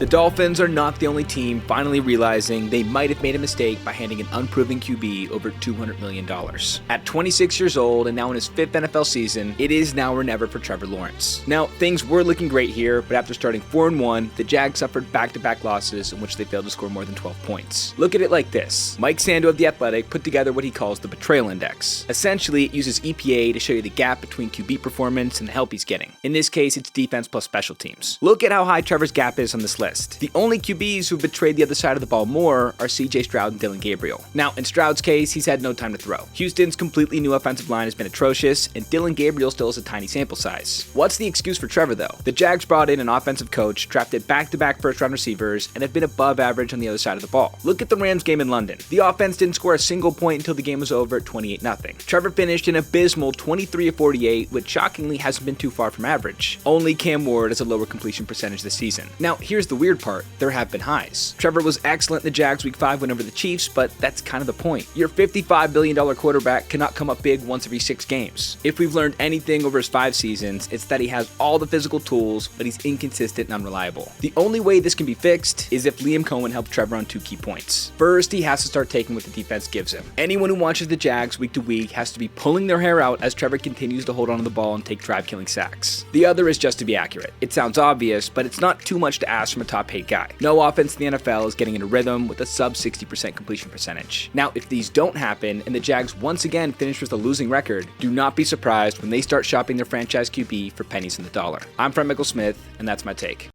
The Dolphins are not the only team finally realizing they might have made a mistake by handing an unproven QB over $200 million. At 26 years old and now in his 5th NFL season, it is now or never for Trevor Lawrence. Now, things were looking great here, but after starting 4-1, the Jags suffered back-to-back losses in which they failed to score more than 12 points. Look at it like this. Mike Sando of The Athletic put together what he calls the betrayal index. Essentially, it uses EPA to show you the gap between QB performance and the help he's getting. In this case, it's defense plus special teams. Look at how high Trevor's gap is on this list. The only QBs who've betrayed the other side of the ball more are CJ Stroud and Dylan Gabriel. Now, in Stroud's case, he's had no time to throw. Houston's completely new offensive line has been atrocious, and Dylan Gabriel still has a tiny sample size. What's the excuse for Trevor, though? The Jags brought in an offensive coach, drafted back-to-back first-round receivers, and have been above average on the other side of the ball. Look at the Rams game in London. The offense didn't score a single point until the game was over at 28-0. Trevor finished an abysmal 23-48, which shockingly hasn't been too far from average. Only Cam Ward has a lower completion percentage this season. Now, here's the weird part. There have been highs. Trevor was excellent in the Jags Week 5 win over the Chiefs, but that's kind of the point. Your $55 billion quarterback cannot come up big once every 6 games. If we've learned anything over his 5 seasons, it's that he has all the physical tools, but he's inconsistent and unreliable. The only way this can be fixed is if Liam Cohen helps Trevor on 2 key points. First, he has to start taking what the defense gives him. Anyone who watches the Jags week to week has to be pulling their hair out as Trevor continues to hold onto the ball and take drive-killing sacks. The other is just to be accurate. It sounds obvious, but it's not too much to ask from a top-paid guy. No offense in the NFL is getting in a rhythm with a sub 60% completion percentage. Now, if these don't happen and the Jags once again finish with a losing record, do not be surprised when they start shopping their franchise QB for pennies in the dollar. I'm Fred Michael Smith, and that's my take.